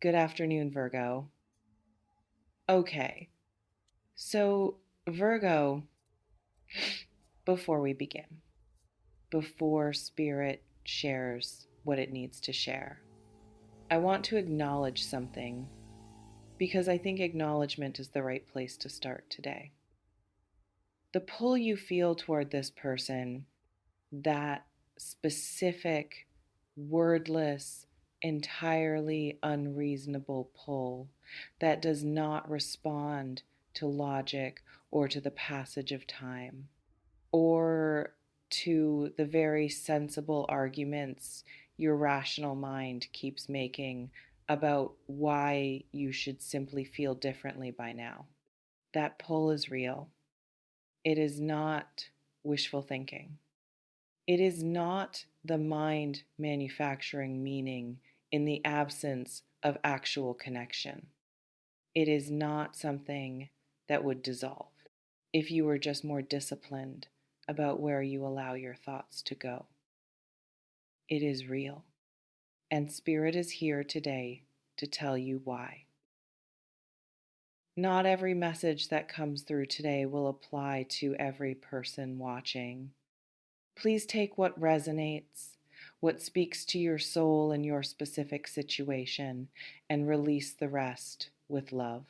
Good afternoon, Virgo. Okay, so Virgo, before we begin, before Spirit shares what it needs to share, I want to acknowledge something because I think acknowledgement is the right place to start today. The pull you feel toward this person, that specific, wordless, entirely unreasonable pull that does not respond to logic or to the passage of time or to the very sensible arguments your rational mind keeps making about why you should simply feel differently by now. That pull is real. It is not wishful thinking. It is not the mind manufacturing meaning in the absence of actual connection. It is not something that would dissolve if you were just more disciplined about where you allow your thoughts to go. It is real, and Spirit is here today to tell you why. Not every message that comes through today will apply to every person watching. Please take what resonates, what speaks to your soul in your specific situation, and release the rest with love.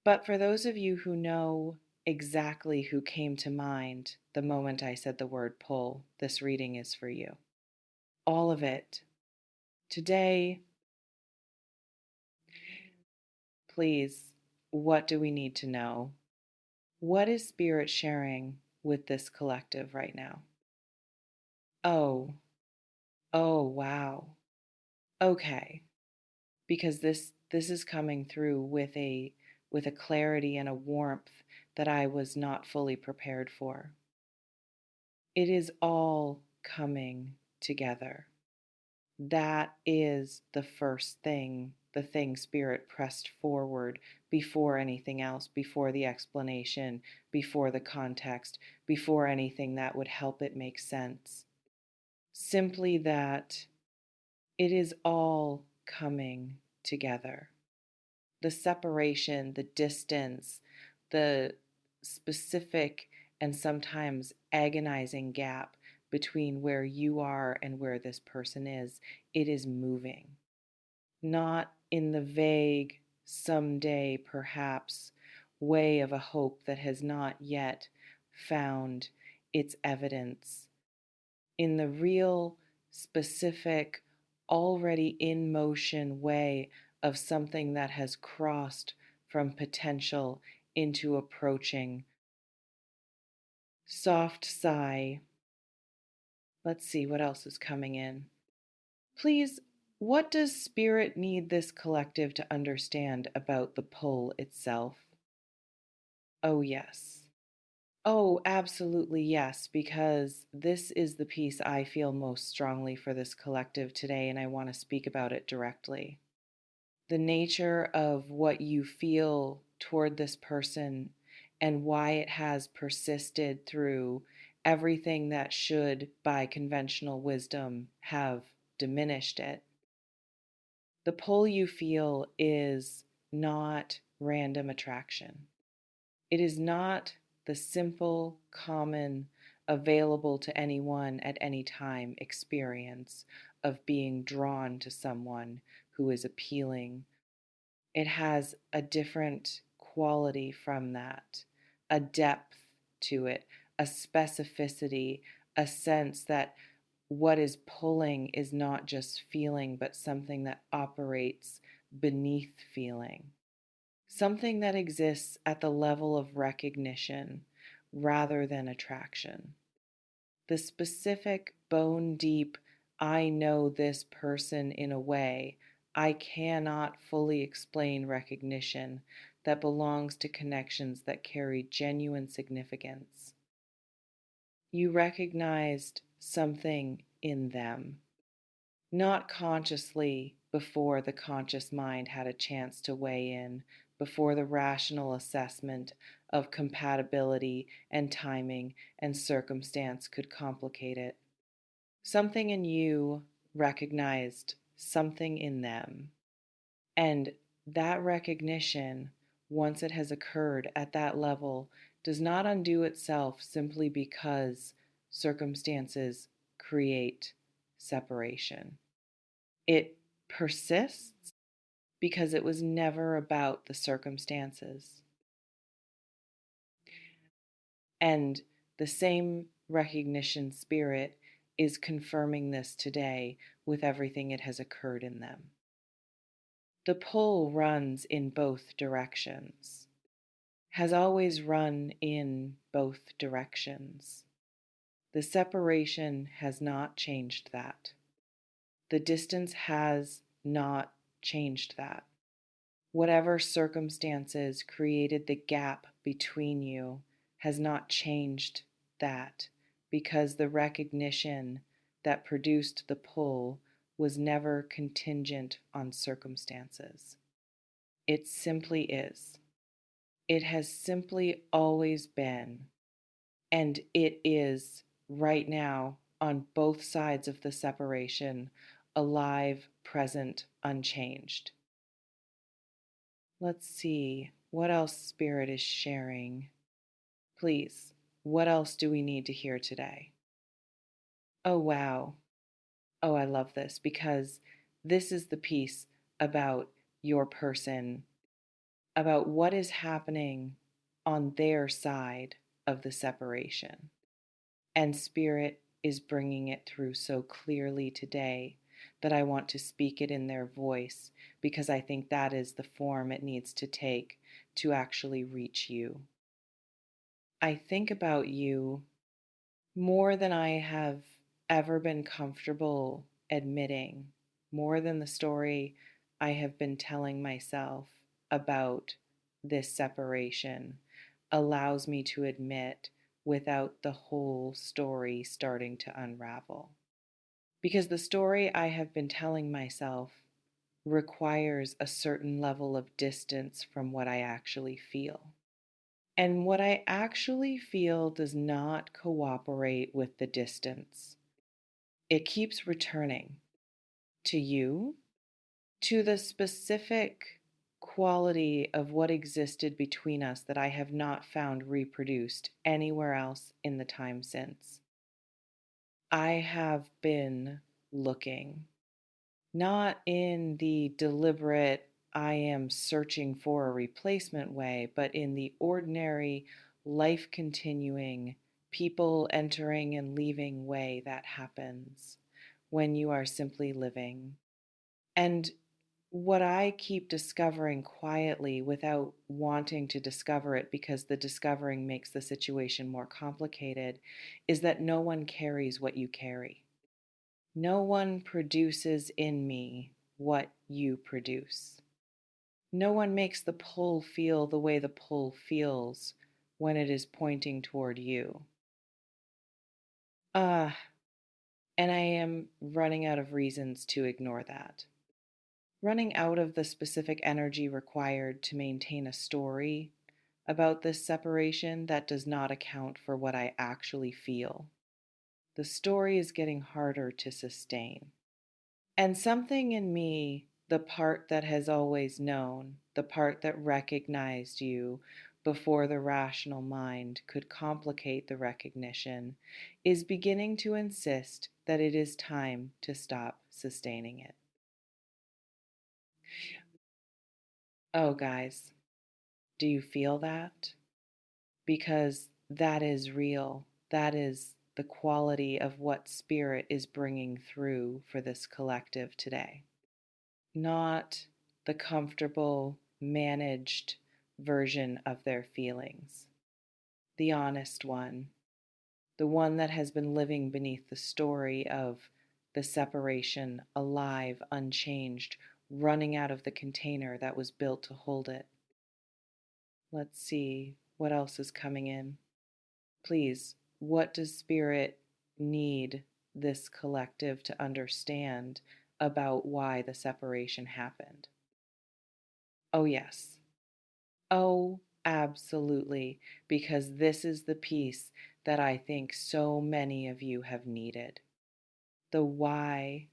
But for those of you who know exactly who came to mind the moment I said the word pull, this reading is for you. All of it. Today, please, what do we need to know? What is Spirit sharing with this collective right now? Oh, oh, wow. Okay. Because this is coming through with a clarity and a warmth that I was not fully prepared for. It is all coming together. That is the first thing, the thing Spirit pressed forward before anything else, before the explanation, before the context, before anything that would help it make sense. Simply that it is all coming together. The separation, the distance, the specific and sometimes agonizing gap between where you are and where this person is, it is moving. Not in the vague, someday perhaps way of a hope that has not yet found its evidence. In the real, specific, already in motion way of something that has crossed from potential into approaching. Soft sigh. Let's see what else is coming in. Please, what does Spirit need this collective to understand about the pull itself? Oh, yes. Oh, absolutely yes, because this is the piece I feel most strongly for this collective today, and I want to speak about it directly. The nature of what you feel toward this person and why it has persisted through everything that should, by conventional wisdom, have diminished it. The pull you feel is not random attraction. It is not the simple, common, available to anyone at any time experience of being drawn to someone who is appealing. It has a different quality from that, a depth to it, a specificity, a sense that what is pulling is not just feeling, but something that operates beneath feeling, something that exists at the level of recognition rather than attraction. The specific bone deep, I know this person in a way I cannot fully explain recognition that belongs to connections that carry genuine significance. You recognized something in them, not consciously before the conscious mind had a chance to weigh in, before the rational assessment of compatibility and timing and circumstance could complicate it. Something in you recognized something in them. And that recognition, once it has occurred at that level, does not undo itself simply because circumstances create separation. It persists because it was never about the circumstances. And the same recognition spirit is confirming this today with everything it has occurred in them. The pull runs in both directions, has always run in both directions. The separation has not changed that. The distance has not changed that. Whatever circumstances created the gap between you has not changed that, because the recognition that produced the pull was never contingent on circumstances. It simply is. It has simply always been, and it is right now on both sides of the separation, alive, present, unchanged. Let's see what else Spirit is sharing. Please, what else do we need to hear today? Oh, wow. Oh, I love this because this is the piece about your person, about what is happening on their side of the separation. And Spirit is bringing it through so clearly today that I want to speak it in their voice because I think that is the form it needs to take to actually reach you. I think about you more than I have ever been comfortable admitting, more than the story I have been telling myself about this separation allows me to admit without the whole story starting to unravel. Because the story I have been telling myself requires a certain level of distance from what I actually feel. And what I actually feel does not cooperate with the distance. It keeps returning to you, to the specific quality of what existed between us that I have not found reproduced anywhere else in the time since. I have been looking, not in the deliberate, I am searching for a replacement way, but in the ordinary, life continuing, people entering and leaving way that happens when you are simply living. And what I keep discovering quietly without wanting to discover it because the discovering makes the situation more complicated is that no one carries what you carry. No one produces in me what you produce. No one makes the pull feel the way the pull feels when it is pointing toward you. Ah, and I am running out of reasons to ignore that. Running out of the specific energy required to maintain a story about this separation that does not account for what I actually feel. The story is getting harder to sustain. And something in me, the part that has always known, the part that recognized you before the rational mind could complicate the recognition, is beginning to insist that it is time to stop sustaining it. Oh, guys, do you feel that? Because that is real. That is the quality of what Spirit is bringing through for this collective today. Not the comfortable, managed version of their feelings, the honest one, the one that has been living beneath the story of the separation, alive, unchanged, running out of the container that was built to hold it. Let's see what else is coming in. Please, what does Spirit need this collective to understand about why the separation happened? Oh, yes. Oh, absolutely. Because this is the piece that I think so many of you have needed. The why,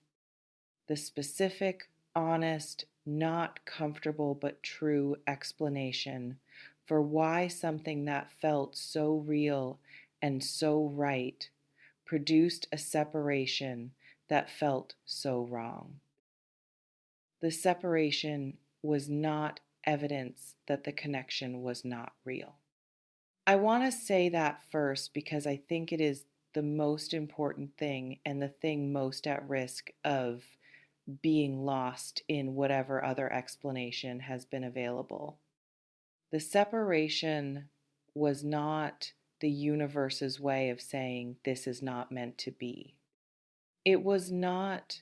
the specific, honest, not comfortable but true explanation for why something that felt so real and so right produced a separation that felt so wrong. The separation was not evidence that the connection was not real. I want to say that first because I think it is the most important thing and the thing most at risk of being lost in whatever other explanation has been available. The separation was not the universe's way of saying this is not meant to be. It was not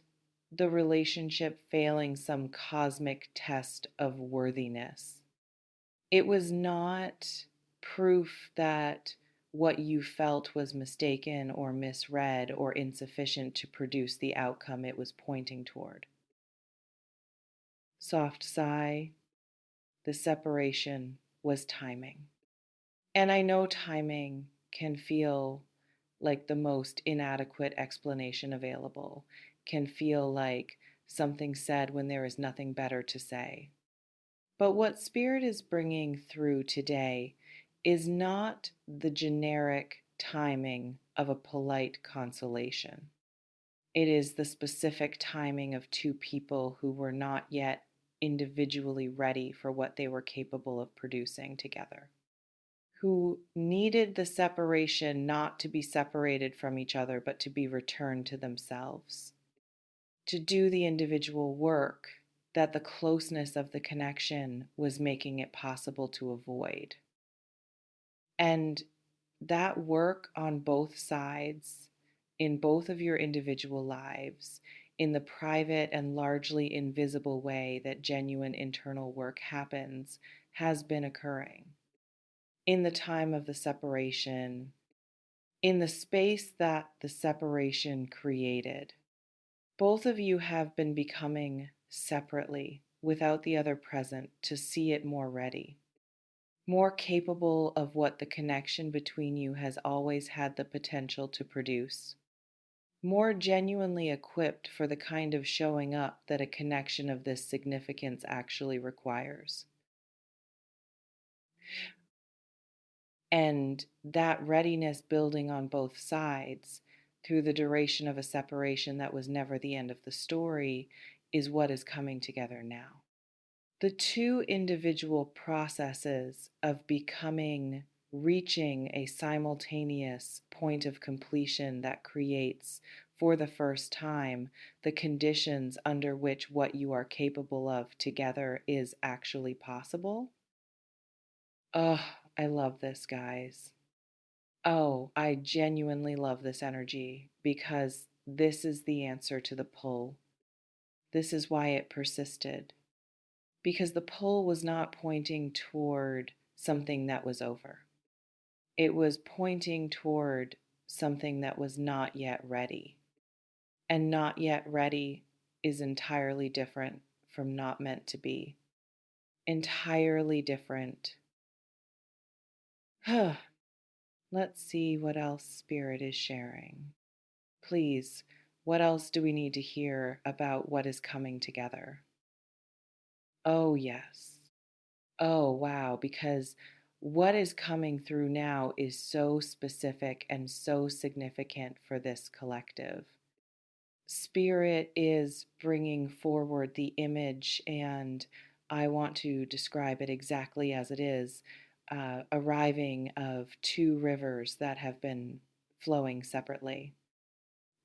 the relationship failing some cosmic test of worthiness. It was not proof that what you felt was mistaken or misread or insufficient to produce the outcome it was pointing toward. Soft sigh, the separation was timing. And I know timing can feel like the most inadequate explanation available, can feel like something said when there is nothing better to say. But what Spirit is bringing through today is not the generic timing of a polite consolation. It is the specific timing of two people who were not yet individually ready for what they were capable of producing together, who needed the separation not to be separated from each other, but to be returned to themselves, to do the individual work that the closeness of the connection was making it possible to avoid. And that work on both sides, in both of your individual lives, in the private and largely invisible way that genuine internal work happens, has been occurring. In the time of the separation, in the space that the separation created, both of you have been becoming separately, without the other present, to see it more ready, more capable of what the connection between you has always had the potential to produce, more genuinely equipped for the kind of showing up that a connection of this significance actually requires. And that readiness building on both sides through the duration of a separation that was never the end of the story is what is coming together now. The two individual processes of becoming, reaching a simultaneous point of completion that creates, for the first time, the conditions under which what you are capable of together is actually possible. Oh, I love this, guys. Oh, I genuinely love this energy because this is the answer to the pull. This is why it persisted. Because the pull was not pointing toward something that was over. It was pointing toward something that was not yet ready. And not yet ready is entirely different from not meant to be. Entirely different. Let's see what else Spirit is sharing. Please, what else do we need to hear about what is coming together? Oh, yes. Oh, wow. Because what is coming through now is so specific and so significant for this collective. Spirit is bringing forward the image, and I want to describe it exactly as it is, arriving of two rivers that have been flowing separately,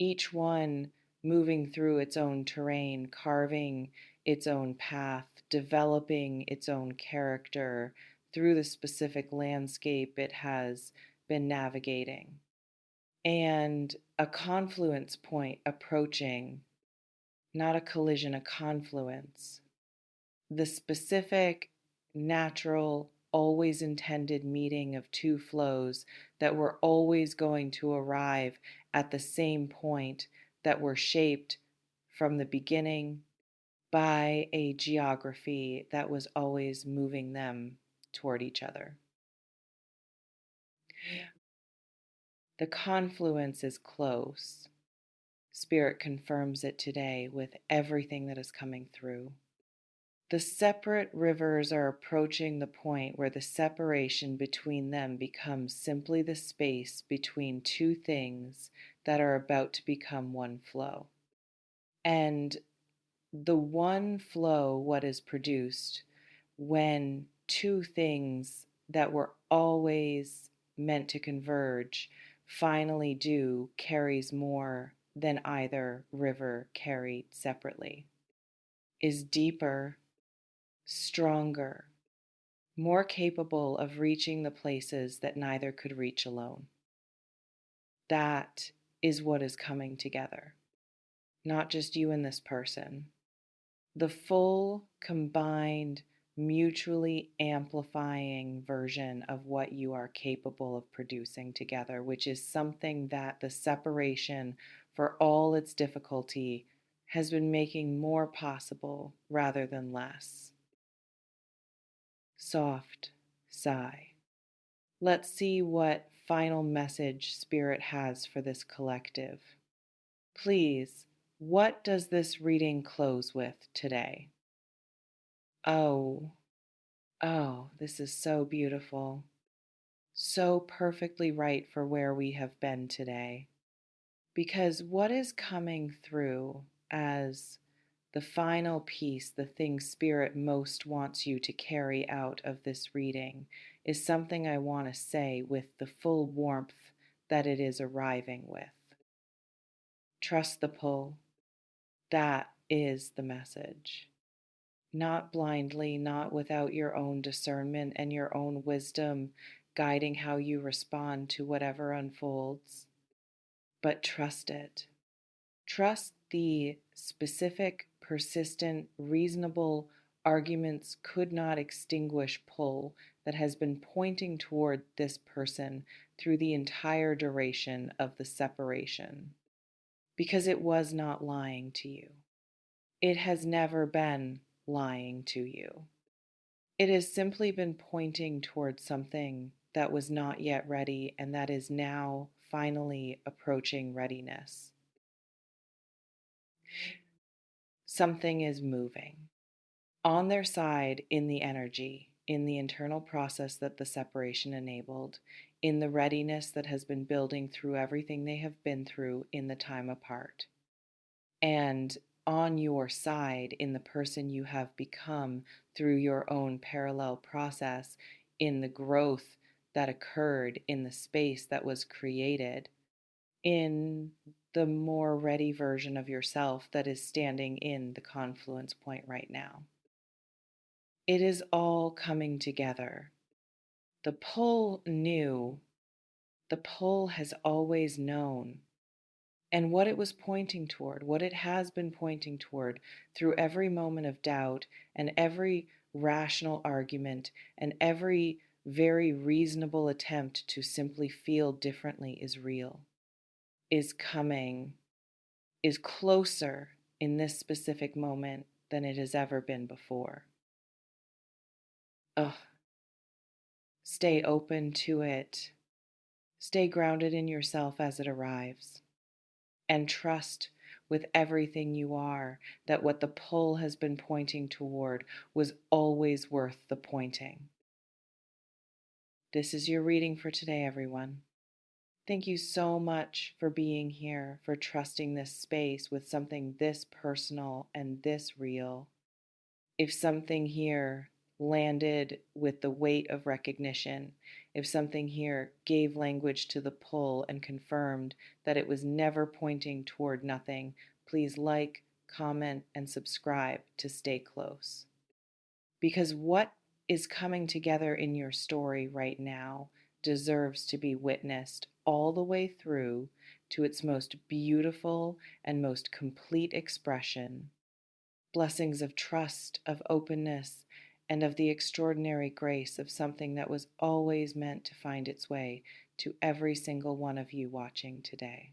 each one moving through its own terrain, carving its own path, developing its own character through the specific landscape it has been navigating. And a confluence point approaching, not a collision, a confluence. The specific, natural, always intended meeting of two flows that were always going to arrive at the same point, that were shaped from the beginning by a geography that was always moving them toward each other. The confluence is close. Spirit confirms it today with everything that is coming through. The separate rivers are approaching the point where the separation between them becomes simply the space between two things that are about to become one flow. And the one flow, what is produced when two things that were always meant to converge finally do, carries more than either river carried separately, is deeper, stronger, more capable of reaching the places that neither could reach alone. That is what is coming together. Not just you and this person. The full, combined, mutually amplifying version of what you are capable of producing together, which is something that the separation, for all its difficulty, has been making more possible rather than less. Soft sigh. Let's see what final message Spirit has for this collective. Please, what does this reading close with today? Oh, this is so beautiful. So perfectly right for where we have been today. Because what is coming through as the final piece, the thing Spirit most wants you to carry out of this reading, is something I want to say with the full warmth that it is arriving with. Trust the pull. That is the message. Not blindly, not without your own discernment and your own wisdom guiding how you respond to whatever unfolds, but trust it. Trust the specific, persistent, reasonable arguments could not extinguish pull that has been pointing toward this person through the entire duration of the separation, because it was not lying to you. It has never been lying to you. It has simply been pointing towards something that was not yet ready and that is now finally approaching readiness. Something is moving on their side in the energy, in the internal process that the separation enabled, in the readiness that has been building through everything they have been through in the time apart. And on your side, in the person you have become through your own parallel process, in the growth that occurred in the space that was created, in the more ready version of yourself that is standing in the confluence point right now. It is all coming together. The pull knew, the pull has always known. And what it was pointing toward, what it has been pointing toward through every moment of doubt and every rational argument and every very reasonable attempt to simply feel differently is real, is coming, is closer in this specific moment than it has ever been before. Ugh. Stay open to it. Stay grounded in yourself as it arrives. And trust with everything you are that what the pull has been pointing toward was always worth the pointing. This is your reading for today, everyone. Thank you so much for being here, for trusting this space with something this personal and this real. If something here landed with the weight of recognition, if something here gave language to the pull and confirmed that it was never pointing toward nothing, please like, comment, and subscribe to stay close. Because what is coming together in your story right now deserves to be witnessed all the way through to its most beautiful and most complete expression. Blessings of trust, of openness, and of the extraordinary grace of something that was always meant to find its way to every single one of you watching today.